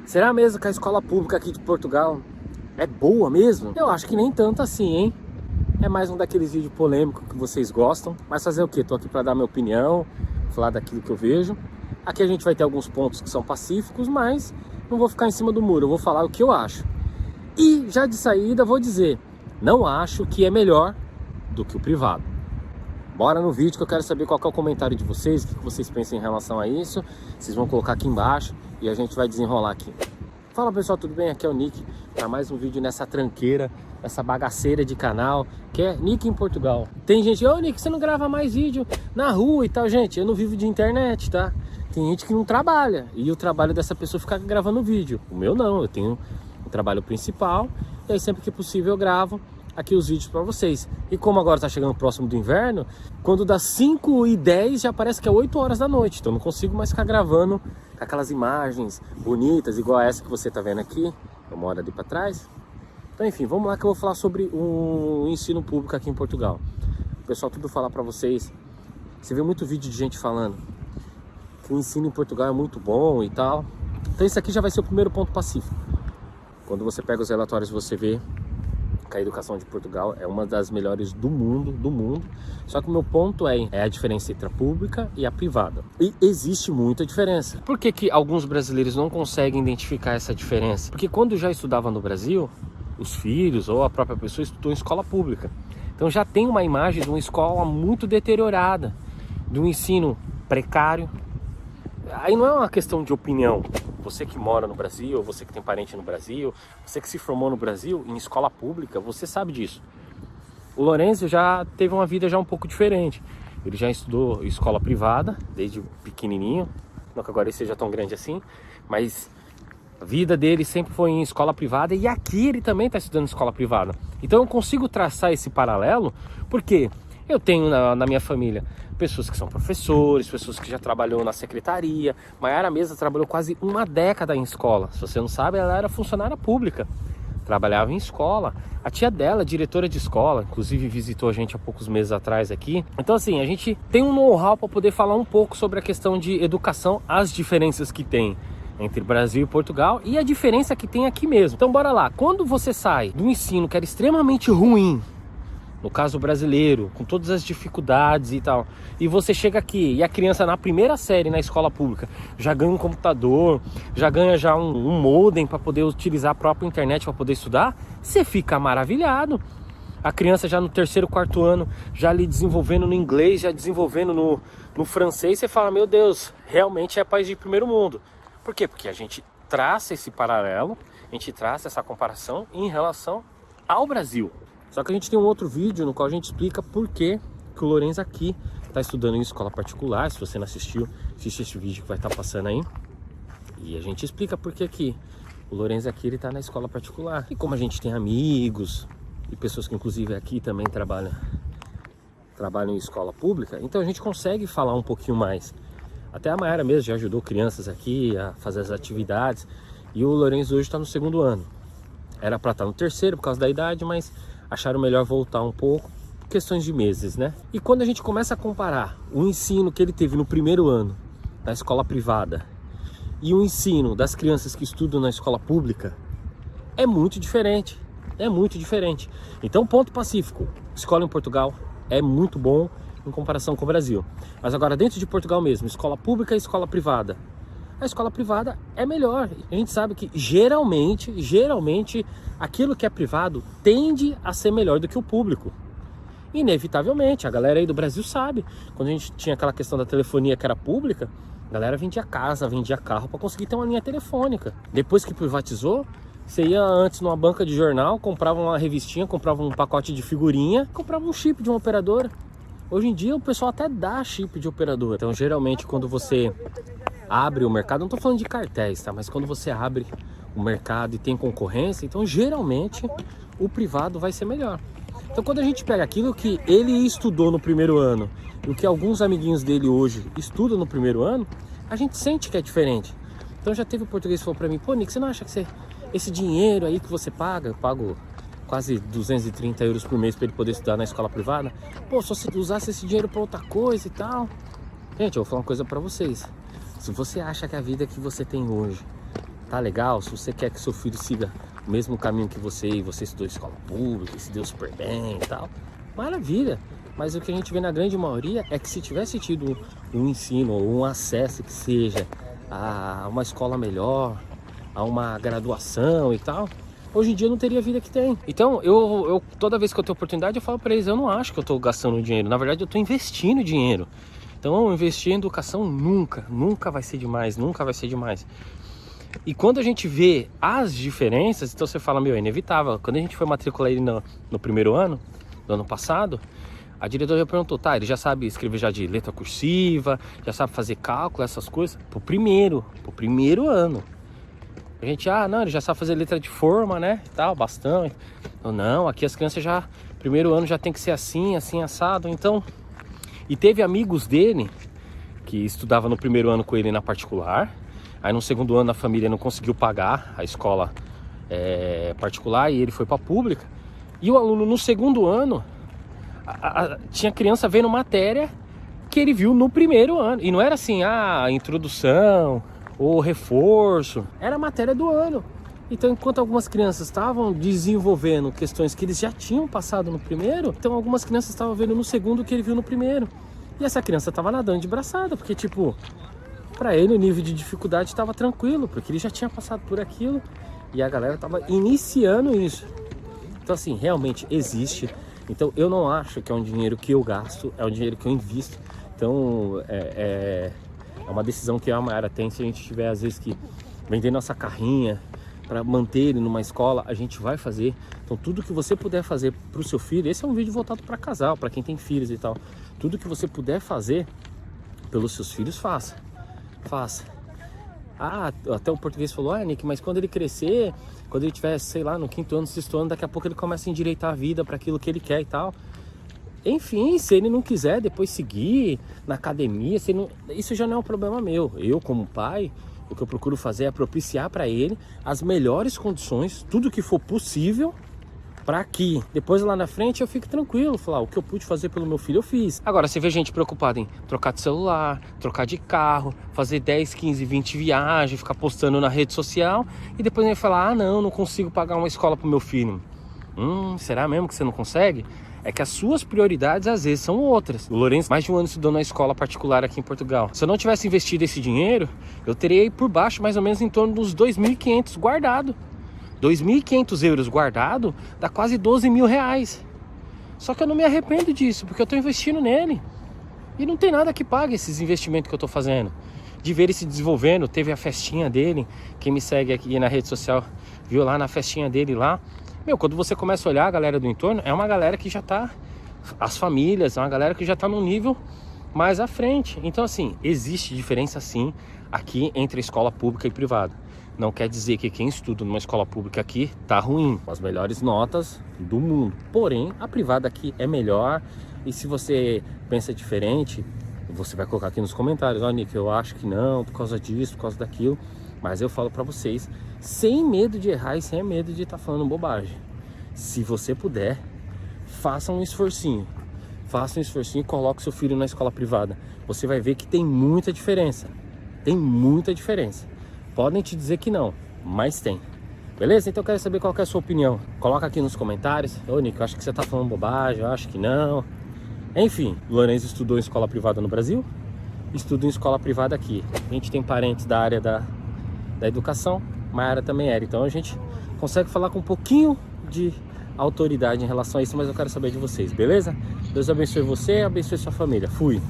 Será mesmo que a escola pública aqui de Portugal é boa mesmo? Eu acho que nem tanto assim, hein? É mais um daqueles vídeos polêmicos que vocês gostam. Mas fazer o quê? Tô aqui para dar minha opinião, falar daquilo que eu vejo. Aqui a gente vai ter alguns pontos que são pacíficos, mas não vou ficar em cima do muro, eu vou falar o que eu acho. E já de saída vou dizer, não acho que é melhor do que o privado. Bora no vídeo que eu quero saber qual que é o comentário de vocês, o que vocês pensam em relação a isso. Vocês vão colocar aqui embaixo e a gente vai desenrolar aqui. Fala pessoal, tudo bem? Aqui é o Nick para mais um vídeo nessa tranqueira, essa bagaceira de canal, que é Nick em Portugal. Tem gente, ô Nick, você não grava mais vídeo na rua e tal, gente, eu não vivo de internet, tá? Tem gente que não trabalha e o trabalho dessa pessoa fica gravando vídeo. O meu não, eu tenho um trabalho principal e aí sempre que possível eu gravo aqui os vídeos para vocês. E como agora tá chegando próximo do inverno, quando dá 5h10 já parece que é 8 horas da noite, então eu não consigo mais ficar gravando com aquelas imagens bonitas, igual essa que você tá vendo aqui, eu moro ali para trás. Então enfim, vamos lá que eu vou falar sobre o ensino público aqui em Portugal. O pessoal tudo falar para vocês, você vê muito vídeo de gente falando que o ensino em Portugal é muito bom e tal. Então isso aqui já vai ser o primeiro ponto pacífico. Quando você pega os relatórios você vê que a educação de Portugal é uma das melhores do mundo. Só que o meu ponto é a diferença entre a pública e a privada. E existe muita diferença. Por que que alguns brasileiros não conseguem identificar essa diferença? Porque quando já estudava no Brasil, os filhos ou a própria pessoa estudou em escola pública. Então já tem uma imagem de uma escola muito deteriorada, de um ensino precário. Aí não é uma questão de opinião. Você que mora no Brasil, você que tem parente no Brasil, você que se formou no Brasil em escola pública, você sabe disso. O Lourenço já teve uma vida já um pouco diferente. Ele já estudou escola privada desde pequenininho, não que agora ele seja tão grande assim, mas a vida dele sempre foi em escola privada e aqui ele também está estudando escola privada. Então eu consigo traçar esse paralelo porque eu tenho na minha família pessoas que são professores, pessoas que já trabalhou na secretaria. Maiara mesmo trabalhou quase uma década em escola. Se você não sabe, ela era funcionária pública, trabalhava em escola. A tia dela, diretora de escola, inclusive visitou a gente há poucos meses atrás aqui. Então assim, a gente tem um know-how para poder falar um pouco sobre a questão de educação, as diferenças que tem entre Brasil e Portugal e a diferença que tem aqui mesmo. Então bora lá, quando você sai do ensino que era extremamente ruim, no caso brasileiro, com todas as dificuldades e tal, e você chega aqui e a criança na primeira série na escola pública já ganha um computador, já ganha já um modem para poder utilizar a própria internet para poder estudar, você fica maravilhado. A criança já no terceiro, quarto ano, já ali desenvolvendo no inglês, já desenvolvendo no francês, você fala, meu Deus, realmente é país de primeiro mundo. Por quê? Porque a gente traça esse paralelo, a gente traça essa comparação em relação ao Brasil. Só que a gente tem um outro vídeo no qual a gente explica por que o Lourenço aqui está estudando em escola particular. Se você não assistiu, assiste esse vídeo que vai estar passando aí. E a gente explica por que que o Lourenço aqui está na escola particular. E como a gente tem amigos e pessoas que inclusive aqui também trabalham em escola pública, então a gente consegue falar um pouquinho mais. Até a Maiara mesmo já ajudou crianças aqui a fazer as atividades. E o Lourenço hoje está no segundo ano. Era para estar no terceiro por causa da idade, mas acharam melhor voltar um pouco, questões de meses, né? E quando a gente começa a comparar o ensino que ele teve no primeiro ano na escola privada e o ensino das crianças que estudam na escola pública, é muito diferente, Então, ponto pacífico, escola em Portugal é muito bom em comparação com o Brasil. Mas agora dentro de Portugal mesmo, escola pública e escola privada, a escola privada é melhor. A gente sabe que geralmente aquilo que é privado tende a ser melhor do que o público. Inevitavelmente, a galera aí do Brasil sabe. Quando a gente tinha aquela questão da telefonia que era pública, a galera vendia casa, vendia carro para conseguir ter uma linha telefônica. Depois que privatizou, você ia antes numa banca de jornal, comprava uma revistinha, comprava um pacote de figurinha, comprava um chip de uma operadora. Hoje em dia o pessoal até dá chip de operadora. Então geralmente quando você abre o mercado, não estou falando de cartéis, tá? Mas quando você abre o mercado e tem concorrência, então geralmente o privado vai ser melhor. Então quando a gente pega aquilo que ele estudou no primeiro ano e o que alguns amiguinhos dele hoje estudam no primeiro ano, a gente sente que é diferente. Então já teve um português que falou para mim, pô Nick, você não acha que esse dinheiro aí que você paga, eu pago quase 230 euros por mês para ele poder estudar na escola privada, pô, só se usasse esse dinheiro para outra coisa e tal. Gente, eu vou falar uma coisa para vocês. Se você acha que a vida que você tem hoje tá legal, se você quer que seu filho siga o mesmo caminho que você e você estudou em escola pública e se deu super bem e tal, maravilha. Mas o que a gente vê na grande maioria é que se tivesse tido um ensino ou um acesso que seja a uma escola melhor, a uma graduação e tal, hoje em dia não teria a vida que tem. Então eu toda vez que eu tenho oportunidade eu falo para eles, eu não acho que eu estou gastando dinheiro, na verdade eu estou investindo dinheiro. Então investir em educação nunca vai ser demais, nunca vai ser demais. E quando a gente vê as diferenças, então você fala, meu, é inevitável. Quando a gente foi matricular ele no primeiro ano, do ano passado, a diretora perguntou, tá, ele já sabe escrever já de letra cursiva, já sabe fazer cálculo, essas coisas? Pro primeiro ano. A gente, não, ele já sabe fazer letra de forma, né, e tal, bastante. Então, não, aqui as crianças já, primeiro ano já tem que ser assim, assado, então... E teve amigos dele que estudavam no primeiro ano com ele na particular, aí no segundo ano a família não conseguiu pagar a escola particular e ele foi para a pública. E o aluno no segundo ano, tinha criança vendo matéria que ele viu no primeiro ano. E não era assim, introdução ou reforço, era a matéria do ano. Então, enquanto algumas crianças estavam desenvolvendo questões que eles já tinham passado no primeiro, então algumas crianças estavam vendo no segundo o que ele viu no primeiro. E essa criança estava nadando de braçada, porque tipo, para ele o nível de dificuldade estava tranquilo, porque ele já tinha passado por aquilo e a galera estava iniciando isso. Então assim, realmente existe. Então eu não acho que é um dinheiro que eu gasto, é um dinheiro que eu invisto. Então é uma decisão que a Mayara tem. Se a gente tiver às vezes que vender nossa carrinha para manter ele numa escola, a gente vai fazer. Então tudo que você puder fazer para o seu filho, esse é um vídeo voltado para casal, para quem tem filhos e tal, tudo que você puder fazer pelos seus filhos, faça. Até o português falou, Nick, mas quando ele crescer, quando ele tiver, sei lá, no 5º ano, 6º ano, daqui a pouco ele começa a endireitar a vida para aquilo que ele quer e tal. Enfim, se ele não quiser depois seguir na academia, isso já não é um problema meu. Eu, como pai, o que eu procuro fazer é propiciar para ele as melhores condições, tudo que for possível, para que depois lá na frente eu fique tranquilo, falar o que eu pude fazer pelo meu filho eu fiz. Agora você vê gente preocupada em trocar de celular, trocar de carro, fazer 10, 15, 20 viagens, ficar postando na rede social e depois ele falar, não consigo pagar uma escola pro meu filho. Será mesmo que você não consegue? É que as suas prioridades às vezes são outras. O Lourenço, mais de um ano estudou na escola particular aqui em Portugal. Se eu não tivesse investido esse dinheiro, eu teria aí por baixo mais ou menos em torno dos 2.500 guardado. 2.500 euros guardado dá quase 12 mil reais. Só que eu não me arrependo disso, porque eu estou investindo nele. E não tem nada que pague esses investimentos que eu estou fazendo. De ver ele se desenvolvendo, teve a festinha dele. Quem me segue aqui na rede social viu lá na festinha dele lá. Meu, quando você começa a olhar a galera do entorno, é uma galera que já tá, as famílias, é uma galera que já tá num nível mais à frente. Então assim, existe diferença sim aqui entre a escola pública e privada. Não quer dizer que quem estuda numa escola pública aqui tá ruim, com as melhores notas do mundo. Porém, a privada aqui é melhor. E se você pensa diferente, você vai colocar aqui nos comentários, Nick, eu acho que não, por causa disso, por causa daquilo. Mas eu falo pra vocês, sem medo de errar e sem medo de estar falando bobagem. Se você puder, faça um esforcinho. Faça um esforcinho e coloque seu filho na escola privada. Você vai ver que tem muita diferença. Tem muita diferença. Podem te dizer que não, mas tem. Beleza? Então eu quero saber qual que é a sua opinião. Coloca aqui nos comentários. Nick, eu acho que você tá falando bobagem, eu acho que não. Enfim, o Lourenço estudou em escola privada no Brasil, estuda em escola privada aqui. A gente tem parentes da área da educação, Mayara também era. Então a gente consegue falar com um pouquinho de autoridade em relação a isso, mas eu quero saber de vocês, beleza? Deus abençoe você, abençoe sua família. Fui!